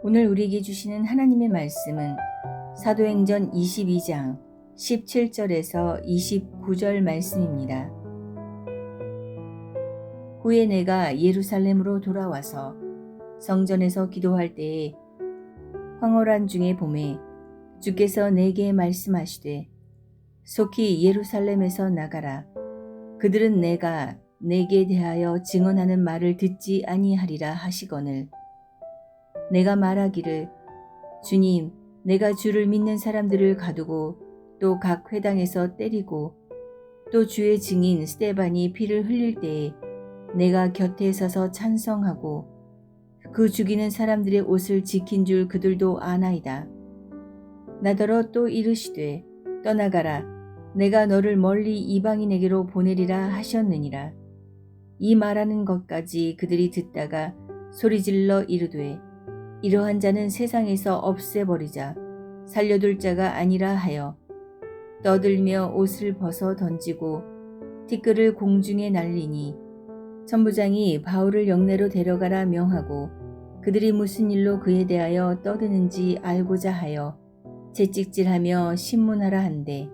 오늘 우리에게 주시는 하나님의 말씀은 사도행전 22장 17절에서 29절 말씀입니다. 후에 내가 예루살렘으로 돌아와서 성전에서 기도할 때에 황홀한 중에 봄에 주께서 내게 말씀하시되 속히 예루살렘에서 나가라. 그들은 내가 내게 대하여 증언하는 말을 듣지 아니하리라 하시거늘 내가 말하기를 주님, 내가 주를 믿는 사람들을 가두고 또 각 회당에서 때리고 또 주의 증인 스데반이 피를 흘릴 때에 내가 곁에 서서 찬성하고 그 죽이는 사람들의 옷을 지킨 줄 그들도 아나이다. 나더러 또 이르시되 떠나가라. 내가 너를 멀리 이방인에게로 보내리라 하셨느니라. 이 말하는 것까지 그들이 듣다가 소리질러 이르되 이러한 자는 세상에서 없애버리자. 살려둘 자가 아니라 하여 떠들며 옷을 벗어 던지고 티끌을 공중에 날리니 천부장이 바울을 영내로 데려가라 명하고 그들이 무슨 일로 그에 대하여 떠드는지 알고자 하여 채찍질하며 신문하라 한대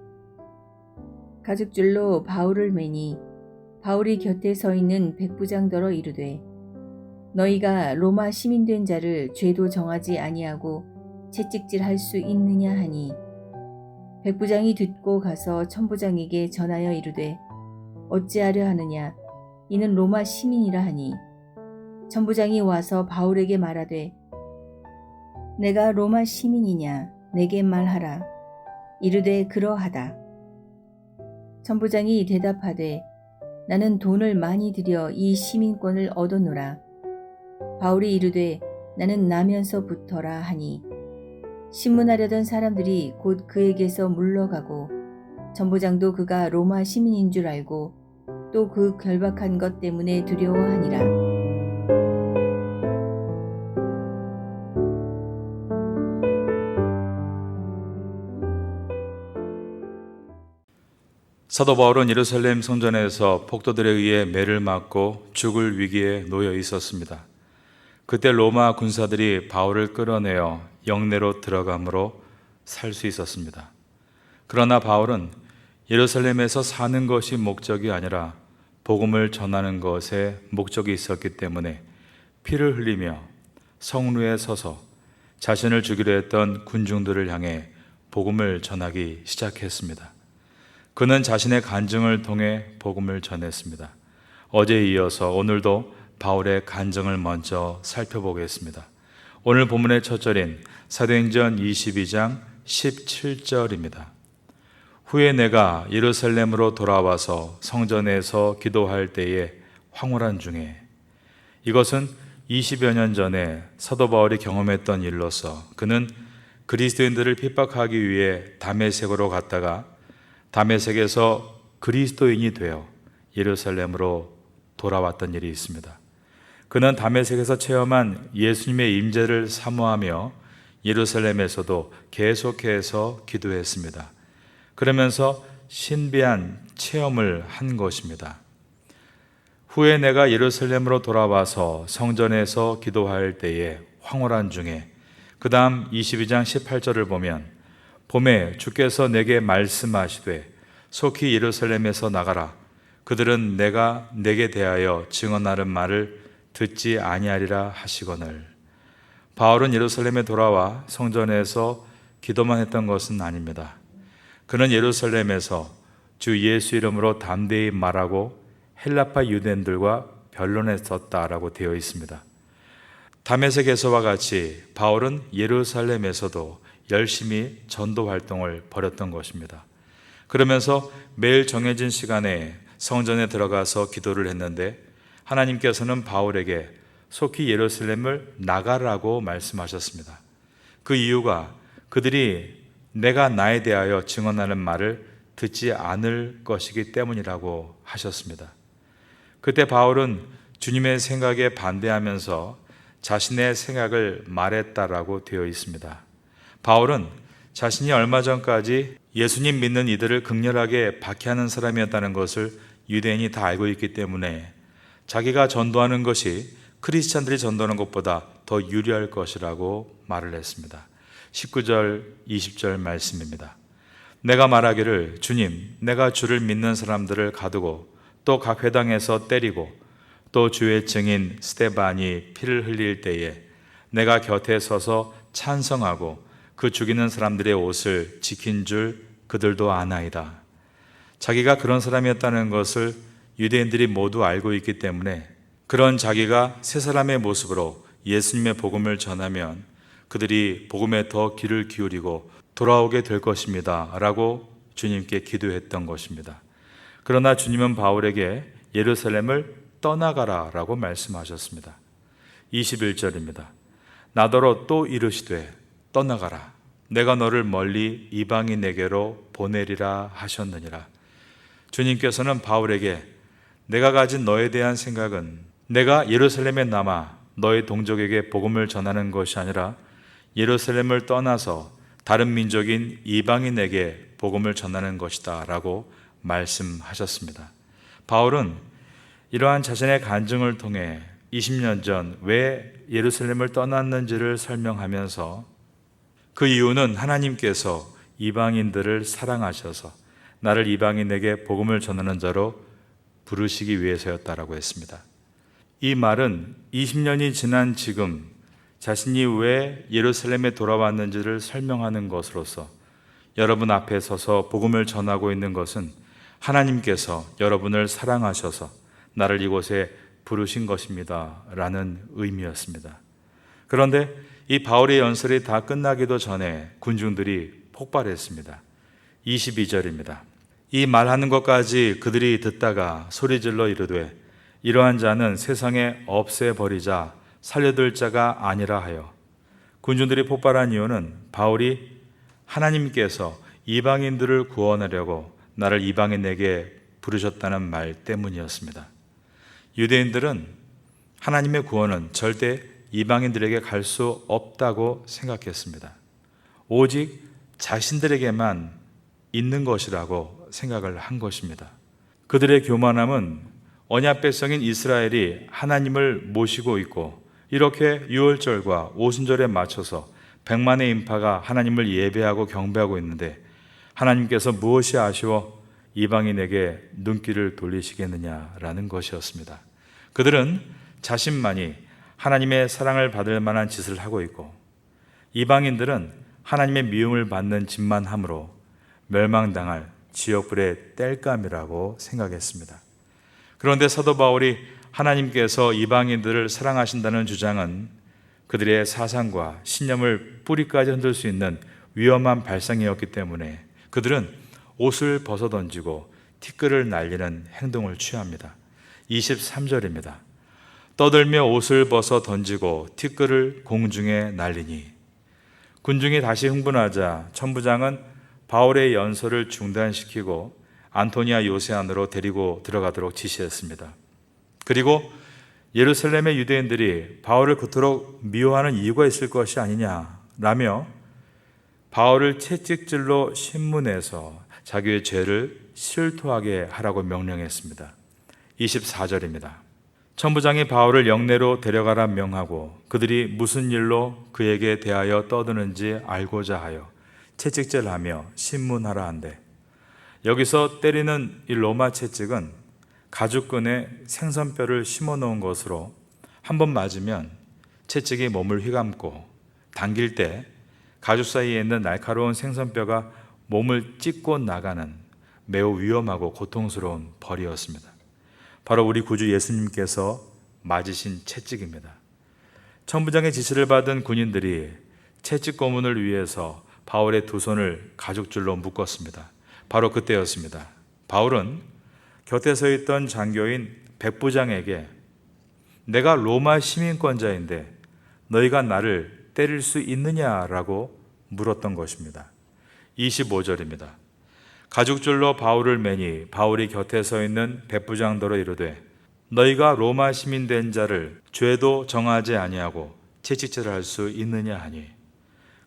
가죽줄로 바울을 매니 바울이 곁에 서 있는 백부장더러 이르되 너희가 로마 시민된 자를 죄도 정하지 아니하고 채찍질할 수 있느냐 하니 백부장이 듣고 가서 천부장에게 전하여 이르되 어찌하려 하느냐 이는 로마 시민이라 하니 천부장이 와서 바울에게 말하되 내가 로마 시민이냐 내게 말하라. 이르되 그러하다. 천부장이 대답하되 나는 돈을 많이 들여 이 시민권을 얻었노라. 바울이 이르되 나는 나면서부터라 하니 신문하려던 사람들이 곧 그에게서 물러가고 천부장도 그가 로마 시민인 줄 알고 또 그 결박한 것 때문에 두려워하니라. 사도 바울은 예루살렘 성전에서 폭도들에 의해 매를 맞고 죽을 위기에 놓여 있었습니다. 그때 로마 군사들이 바울을 끌어내어 영내로 들어감으로 살 수 있었습니다. 그러나 바울은 예루살렘에서 사는 것이 목적이 아니라 복음을 전하는 것에 목적이 있었기 때문에 피를 흘리며 성루에 서서 자신을 죽이려 했던 군중들을 향해 복음을 전하기 시작했습니다. 그는 자신의 간증을 통해 복음을 전했습니다. 어제에 이어서 오늘도 바울의 간증을 먼저 살펴보겠습니다. 오늘 본문의 첫 절인 사도행전 22장 17절입니다. 후에 내가 예루살렘으로 돌아와서 성전에서 기도할 때에 황홀한 중에 이것은 20여 년 전에 사도 바울이 경험했던 일로서 그는 그리스도인들을 핍박하기 위해 다메섹으로 갔다가 다메섹에서 그리스도인이 되어 예루살렘으로 돌아왔던 일이 있습니다. 그는 다메섹에서 체험한 예수님의 임재를 사모하며 예루살렘에서도 계속해서 기도했습니다. 그러면서 신비한 체험을 한 것입니다. 후에 내가 예루살렘으로 돌아와서 성전에서 기도할 때에 황홀한 중에 그 다음 22장 18절을 보면 봄에 주께서 내게 말씀하시되 속히 예루살렘에서 나가라. 그들은 내가 내게 대하여 증언하는 말을 듣지 아니하리라 하시거늘. 바울은 예루살렘에 돌아와 성전에서 기도만 했던 것은 아닙니다. 그는 예루살렘에서 주 예수 이름으로 담대히 말하고 헬라파 유대인들과 변론했었다라고 되어 있습니다. 다메섹에서와 같이 바울은 예루살렘에서도 열심히 전도 활동을 벌였던 것입니다. 그러면서 매일 정해진 시간에 성전에 들어가서 기도를 했는데 하나님께서는 바울에게 속히 예루살렘을 나가라고 말씀하셨습니다. 그 이유가 그들이 내가 나에 대하여 증언하는 말을 듣지 않을 것이기 때문이라고 하셨습니다. 그때 바울은 주님의 생각에 반대하면서 자신의 생각을 말했다라고 되어 있습니다. 바울은 자신이 얼마 전까지 예수님 믿는 이들을 극렬하게 박해하는 사람이었다는 것을 유대인이 다 알고 있기 때문에 자기가 전도하는 것이 크리스찬들이 전도하는 것보다 더 유리할 것이라고 말을 했습니다. 19절, 20절 말씀입니다. 내가 말하기를 주님, 내가 주를 믿는 사람들을 가두고 또 각 회당에서 때리고 또 주의 증인 스데반이 피를 흘릴 때에 내가 곁에 서서 찬성하고 그 죽이는 사람들의 옷을 지킨 줄 그들도 아나이다. 자기가 그런 사람이었다는 것을 유대인들이 모두 알고 있기 때문에 그런 자기가 새 사람의 모습으로 예수님의 복음을 전하면 그들이 복음에 더 귀를 기울이고 돌아오게 될 것입니다 라고 주님께 기도했던 것입니다. 그러나 주님은 바울에게 예루살렘을 떠나가라 라고 말씀하셨습니다. 21절입니다. 나더러 또 이르시되 떠나가라. 내가 너를 멀리 이방인에게로 보내리라 하셨느니라. 주님께서는 바울에게 내가 가진 너에 대한 생각은 내가 예루살렘에 남아 너의 동족에게 복음을 전하는 것이 아니라 예루살렘을 떠나서 다른 민족인 이방인에게 복음을 전하는 것이다 라고 말씀하셨습니다. 바울은 이러한 자신의 간증을 통해 20년 전 왜 예루살렘을 떠났는지를 설명하면서 그 이유는 하나님께서 이방인들을 사랑하셔서 나를 이방인에게 복음을 전하는 자로 부르시기 위해서였다라고 했습니다. 이 말은 20년이 지난 지금 자신이 왜 예루살렘에 돌아왔는지를 설명하는 것으로서 여러분 앞에 서서 복음을 전하고 있는 것은 하나님께서 여러분을 사랑하셔서 나를 이곳에 부르신 것입니다 라는 의미였습니다. 그런데 이 바울의 연설이 다 끝나기도 전에 군중들이 폭발했습니다. 22절입니다. 이 말하는 것까지 그들이 듣다가 소리질러 이르되 이러한 자는 세상에 없애버리자 살려둘 자가 아니라 하여. 군중들이 폭발한 이유는 바울이 하나님께서 이방인들을 구원하려고 나를 이방인에게 부르셨다는 말 때문이었습니다. 유대인들은 하나님의 구원은 절대 이방인들에게 갈 수 없다고 생각했습니다. 오직 자신들에게만 있는 것이라고 생각을 한 것입니다. 그들의 교만함은 언약 백성인 이스라엘이 하나님을 모시고 있고 이렇게 유월절과 오순절에 맞춰서 100만의 인파가 하나님을 예배하고 경배하고 있는데 하나님께서 무엇이 아쉬워 이방인에게 눈길을 돌리시겠느냐라는 것이었습니다. 그들은 자신만이 하나님의 사랑을 받을 만한 짓을 하고 있고 이방인들은 하나님의 미움을 받는 짓만 함으로 멸망당할 지옥불의 땔감이라고 생각했습니다. 그런데 사도 바울이 하나님께서 이방인들을 사랑하신다는 주장은 그들의 사상과 신념을 뿌리까지 흔들 수 있는 위험한 발상이었기 때문에 그들은 옷을 벗어던지고 티끌을 날리는 행동을 취합니다. 23절입니다. 떠들며 옷을 벗어 던지고 티끌을 공중에 날리니. 군중이 다시 흥분하자 천부장은 바울의 연설을 중단시키고 안토니아 요새 안으로 데리고 들어가도록 지시했습니다. 그리고 예루살렘의 유대인들이 바울을 그토록 미워하는 이유가 있을 것이 아니냐라며 바울을 채찍질로 신문해서 자기의 죄를 실토하게 하라고 명령했습니다. 24절입니다. 천부장이 바울을 영내로 데려가라 명하고 그들이 무슨 일로 그에게 대하여 떠드는지 알고자 하여 채찍질하며 신문하라 한대. 여기서 때리는 이 로마 채찍은 가죽끈에 생선뼈를 심어 놓은 것으로 한 번 맞으면 채찍이 몸을 휘감고 당길 때 가죽 사이에 있는 날카로운 생선뼈가 몸을 찢고 나가는 매우 위험하고 고통스러운 벌이었습니다. 바로 우리 구주 예수님께서 맞으신 채찍입니다. 천부장의 지시를 받은 군인들이 채찍 고문을 위해서 바울의 두 손을 가죽줄로 묶었습니다. 바로 그때였습니다. 바울은 곁에 서 있던 장교인 백부장에게 내가 로마 시민권자인데 너희가 나를 때릴 수 있느냐라고 물었던 것입니다. 25절입니다. 가죽줄로 바울을 매니 바울이 곁에 서 있는 백부장더러 이르되 너희가 로마 시민 된 자를 죄도 정하지 아니하고 채찍질할 수 있느냐 하니.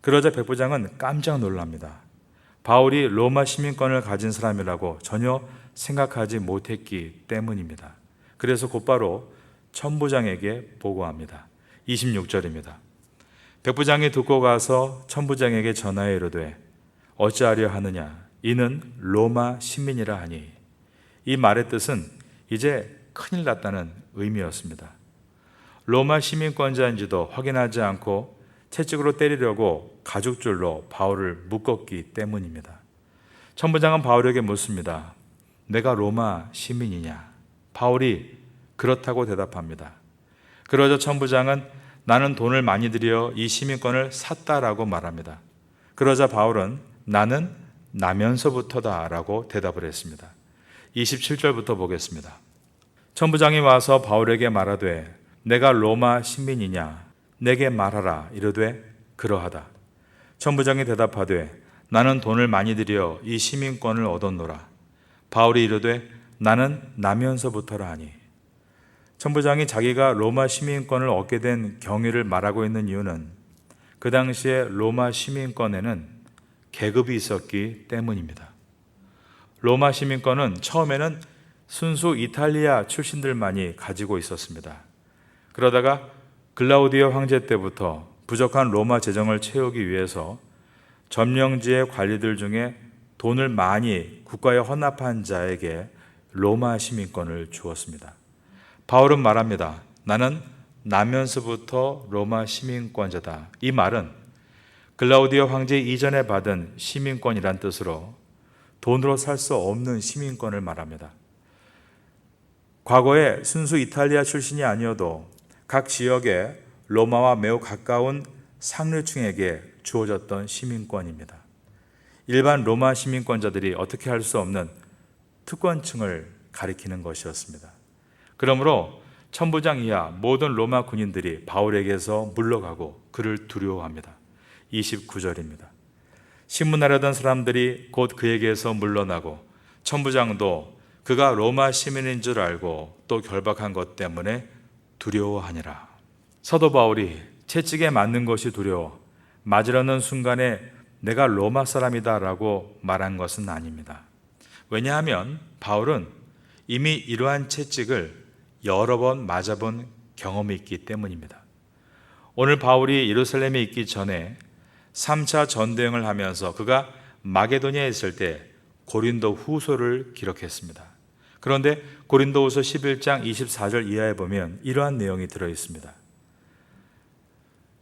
그러자 백부장은 깜짝 놀랍니다. 바울이 로마 시민권을 가진 사람이라고 전혀 생각하지 못했기 때문입니다. 그래서 곧바로 천부장에게 보고합니다. 26절입니다. 백부장이 듣고 가서 천부장에게 전하여 이르되 어찌하려 하느냐 이는 로마 시민이라 하니, 이 말의 뜻은 이제 큰일 났다는 의미였습니다. 로마 시민권자인지도 확인하지 않고 채찍으로 때리려고 가죽줄로 바울을 묶었기 때문입니다. 천부장은 바울에게 묻습니다. 내가 로마 시민이냐? 바울이 그렇다고 대답합니다. 그러자 천부장은 나는 돈을 많이 들여 이 시민권을 샀다라고 말합니다. 그러자 바울은 나는 나면서부터다 라고 대답을 했습니다. 27절부터 보겠습니다. 천부장이 와서 바울에게 말하되 내가 로마 시민이냐 내게 말하라 이르되 그러하다. 천부장이 대답하되 나는 돈을 많이 들여 이 시민권을 얻었노라. 바울이 이르되 나는 나면서부터라 하니, 천부장이 자기가 로마 시민권을 얻게 된 경위를 말하고 있는 이유는 그 당시에 로마 시민권에는 계급이 있었기 때문입니다. 로마 시민권은 처음에는 순수 이탈리아 출신들만이 가지고 있었습니다. 그러다가 글라우디오 황제 때부터 부족한 로마 재정을 채우기 위해서 점령지의 관리들 중에 돈을 많이 국가에 헌납한 자에게 로마 시민권을 주었습니다. 바울은 말합니다. 나는 나면서부터 로마 시민권자다. 이 말은 글라우디오 황제 이전에 받은 시민권이란 뜻으로 돈으로 살 수 없는 시민권을 말합니다. 과거에 순수 이탈리아 출신이 아니어도 각 지역에 로마와 매우 가까운 상류층에게 주어졌던 시민권입니다. 일반 로마 시민권자들이 어떻게 할 수 없는 특권층을 가리키는 것이었습니다. 그러므로 천부장 이하 모든 로마 군인들이 바울에게서 물러가고 그를 두려워합니다. 29절입니다. 신문하려던 사람들이 곧 그에게서 물러나고 천부장도 그가 로마 시민인 줄 알고 또 결박한 것 때문에 두려워하니라. 사도 바울이 채찍에 맞는 것이 두려워 맞으려는 순간에 내가 로마 사람이다 라고 말한 것은 아닙니다. 왜냐하면 바울은 이미 이러한 채찍을 여러 번 맞아본 경험이 있기 때문입니다. 오늘 바울이 예루살렘에 있기 전에 3차 전도행을 하면서 그가 마게도니아에 있을 때 고린도 후서를 기록했습니다. 그런데 고린도 후서 11장 24절 이하에 보면 이러한 내용이 들어있습니다.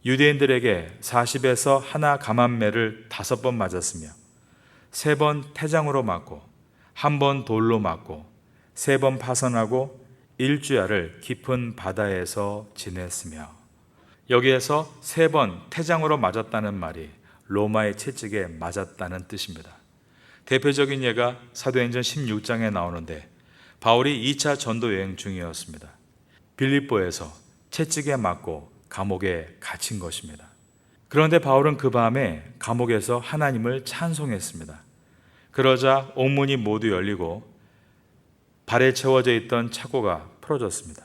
유대인들에게 40에서 하나 감한매를 5번 맞았으며 3번 태장으로 맞고 1번 돌로 맞고 3번 파선하고 1주야를 깊은 바다에서 지냈으며, 여기에서 3번 태장으로 맞았다는 말이 로마의 채찍에 맞았다는 뜻입니다. 대표적인 예가 사도행전 16장에 나오는데 바울이 2차 전도 여행 중이었습니다. 빌립보에서 채찍에 맞고 감옥에 갇힌 것입니다. 그런데 바울은 그 밤에 감옥에서 하나님을 찬송했습니다. 그러자 옥문이 모두 열리고 발에 채워져 있던 착고가 풀어졌습니다.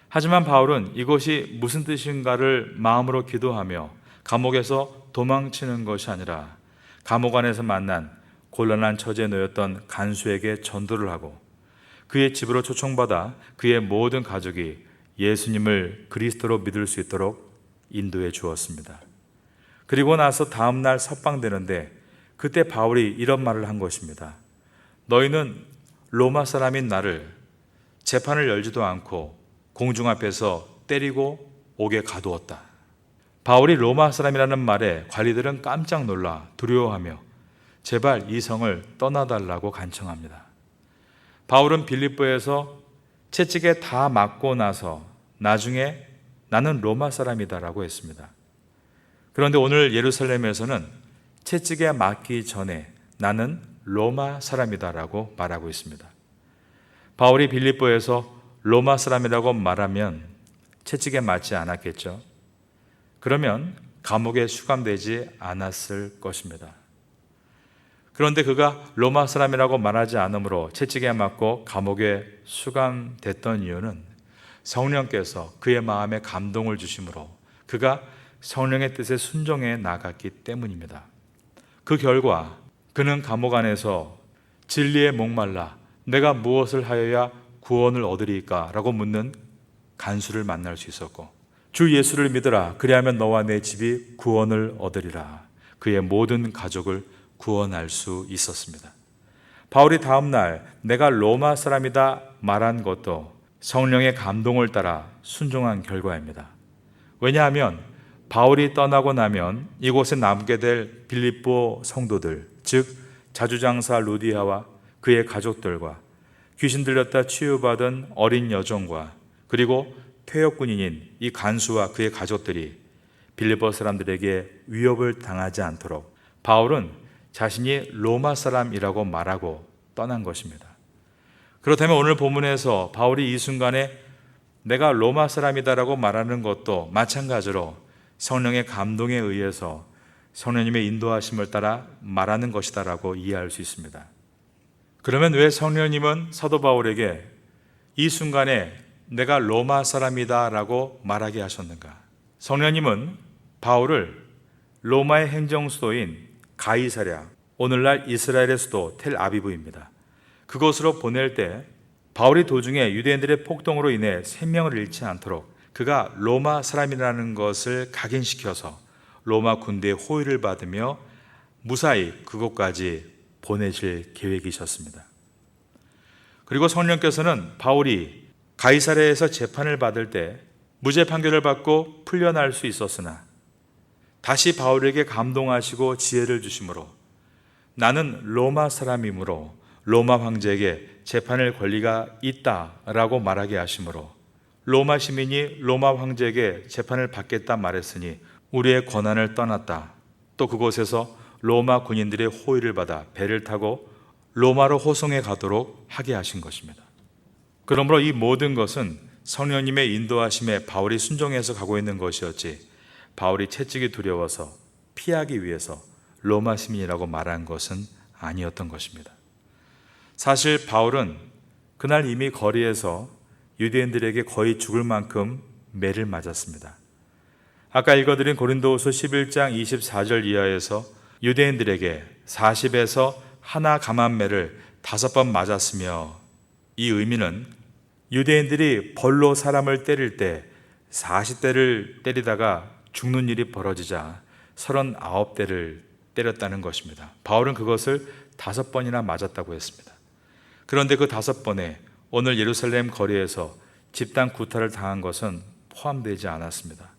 하지만 바울은 이것이 무슨 뜻인가를 마음으로 기도하며 감옥에서 도망치는 것이 아니라 감옥 안에서 만난 곤란한 처지에 놓였던 간수에게 전도를 하고 그의 집으로 초청받아 그의 모든 가족이 예수님을 그리스도로 믿을 수 있도록 인도해 주었습니다. 그리고 나서 다음 날 석방되는데 그때 바울이 이런 말을 한 것입니다. 너희는 로마 사람인 나를 재판을 열지도 않고 공중 앞에서 때리고 옥에 가두었다. 바울이 로마 사람이라는 말에 관리들은 깜짝 놀라 두려워하며 제발 이 성을 떠나달라고 간청합니다. 바울은 빌립보에서 채찍에 다 맞고 나서 나중에 나는 로마 사람이다라고 했습니다. 그런데 오늘 예루살렘에서는 채찍에 맞기 전에 나는 로마 사람이다라고 말하고 있습니다. 바울이 빌립보에서 로마 사람이라고 말하면 채찍에 맞지 않았겠죠. 그러면 감옥에 수감되지 않았을 것입니다. 그런데 그가 로마 사람이라고 말하지 않으므로 채찍에 맞고 감옥에 수감됐던 이유는 성령께서 그의 마음에 감동을 주심으로 그가 성령의 뜻에 순종해 나갔기 때문입니다. 그 결과 그는 감옥 안에서 진리에 목말라 내가 무엇을 하여야 구원을 얻으리까? 라고 묻는 간수를 만날 수 있었고, 주 예수를 믿으라 그리하면 너와 내 집이 구원을 얻으리라, 그의 모든 가족을 구원할 수 있었습니다. 바울이 다음 날 내가 로마 사람이다 말한 것도 성령의 감동을 따라 순종한 결과입니다. 왜냐하면 바울이 떠나고 나면 이곳에 남게 될 빌립보 성도들, 즉 자주장사 루디아와 그의 가족들과 귀신 들렸다 치유받은 어린 여종과 그리고 퇴역 군인인 이 간수와 그의 가족들이 빌립보 사람들에게 위협을 당하지 않도록 바울은 자신이 로마 사람이라고 말하고 떠난 것입니다. 그렇다면 오늘 본문에서 바울이 이 순간에 내가 로마 사람이다라고 말하는 것도 마찬가지로 성령의 감동에 의해서 성령님의 인도하심을 따라 말하는 것이다라고 이해할 수 있습니다. 그러면 왜 성령님은 사도 바울에게 이 순간에 내가 로마 사람이다라고 말하게 하셨는가? 성령님은 바울을 로마의 행정수도인 가이사랴, 오늘날 이스라엘의 수도 텔아비브입니다. 그곳으로 보낼 때 바울이 도중에 유대인들의 폭동으로 인해 생명을 잃지 않도록 그가 로마 사람이라는 것을 각인시켜서 로마 군대의 호의를 받으며 무사히 그곳까지 보내실 계획이셨습니다. 그리고 성령께서는 바울이 가이사랴에서 재판을 받을 때 무죄 판결을 받고 풀려날 수 있었으나 다시 바울에게 감동하시고 지혜를 주심으로 나는 로마 사람이므로 로마 황제에게 재판할 권리가 있다라고 말하게 하심으로 로마 시민이 로마 황제에게 재판을 받겠다 말했으니 우리의 권한을 떠났다. 또 그곳에서 로마 군인들의 호의를 받아 배를 타고 로마로 호송해 가도록 하게 하신 것입니다. 그러므로 이 모든 것은 성령님의 인도하심에 바울이 순종해서 가고 있는 것이었지, 바울이 채찍이 두려워서 피하기 위해서 로마 시민이라고 말한 것은 아니었던 것입니다. 사실 바울은 그날 이미 거리에서 유대인들에게 거의 죽을 만큼 매를 맞았습니다. 아까 읽어드린 고린도후서 11장 24절 이하에서 유대인들에게 40에서 하나 감한 매를 5번 맞았으며, 이 의미는 유대인들이 벌로 사람을 때릴 때 40대를 때리다가 죽는 일이 벌어지자 39대를 때렸다는 것입니다. 바울은 그것을 5번이나 맞았다고 했습니다. 그런데 그 5번에 오늘 예루살렘 거리에서 집단 구타를 당한 것은 포함되지 않았습니다.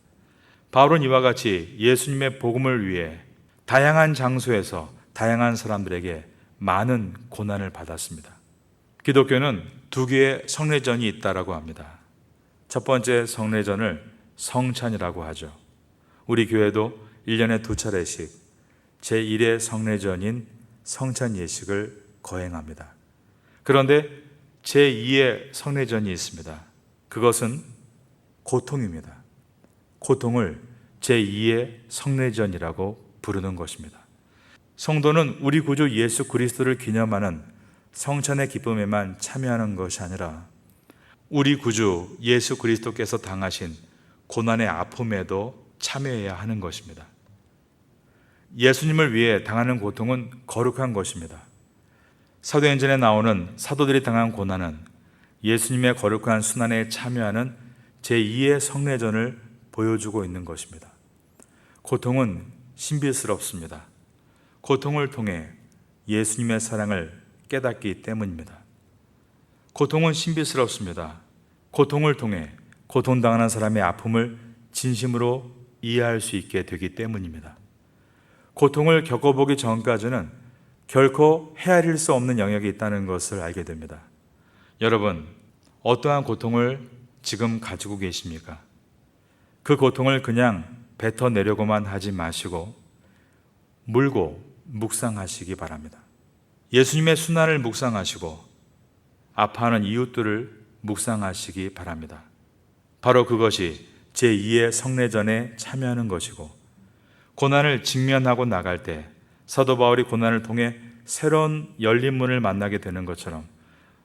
바울은 이와 같이 예수님의 복음을 위해 다양한 장소에서 다양한 사람들에게 많은 고난을 받았습니다. 기독교는 2개의 성례전이 있다라고 합니다. 첫 번째 성례전을 성찬이라고 하죠. 우리 교회도 1년에 2차례씩 제1의 성례전인 성찬 예식을 거행합니다. 그런데 제2의 성례전이 있습니다. 그것은 고통입니다. 고통을 제2의 성례전이라고 부르는 것입니다. 성도는 우리 구주 예수 그리스도를 기념하는 성찬의 기쁨에만 참여하는 것이 아니라 우리 구주 예수 그리스도께서 당하신 고난의 아픔에도 참여해야 하는 것입니다. 예수님을 위해 당하는 고통은 거룩한 것입니다. 사도행전에 나오는 사도들이 당한 고난은 예수님의 거룩한 순환에 참여하는 제2의 성례전을 보여주고 있는 것입니다. 고통은 신비스럽습니다. 고통을 통해 예수님의 사랑을 깨닫기 때문입니다. 고통은 신비스럽습니다. 고통을 통해 고통당하는 사람의 아픔을 진심으로 이해할 수 있게 되기 때문입니다. 고통을 겪어보기 전까지는 결코 헤아릴 수 없는 영역이 있다는 것을 알게 됩니다. 여러분, 어떠한 고통을 지금 가지고 계십니까? 그 고통을 그냥 뱉어내려고만 하지 마시고 물고 묵상하시기 바랍니다. 예수님의 순환을 묵상하시고 아파하는 이웃들을 묵상하시기 바랍니다. 바로 그것이 제2의 성례전에 참여하는 것이고, 고난을 직면하고 나갈 때 사도 바울이 고난을 통해 새로운 열린 문을 만나게 되는 것처럼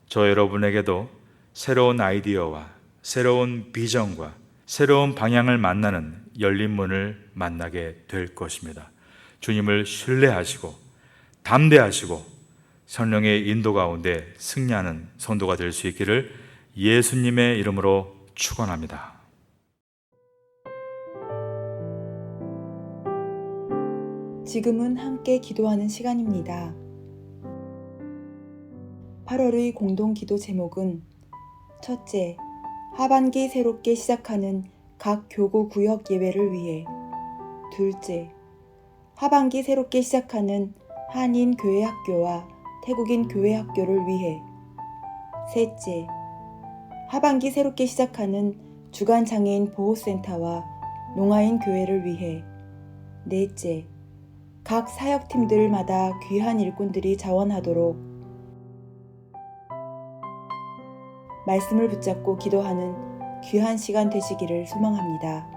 저 여러분에게도 새로운 아이디어와 새로운 비전과 새로운 방향을 만나는 열린 문을 만나게 될 것입니다. 주님을 신뢰하시고 담대하시고 성령의 인도 가운데 승리하는 성도가 될 수 있기를 예수님의 이름으로 축원합니다. 지금은 함께 기도하는 시간입니다. 8월의 공동 기도 제목은 첫째, 하반기 새롭게 시작하는 각 교구 구역 예배를 위해. 둘째, 하반기 새롭게 시작하는 한인 교회 학교와 태국인 교회 학교를 위해. 셋째, 하반기 새롭게 시작하는 주간 장애인 보호센터와 농아인 교회를 위해. 넷째, 각 사역팀들마다 귀한 일꾼들이 자원하도록 말씀을 붙잡고 기도하는 귀한 시간 되시기를 소망합니다.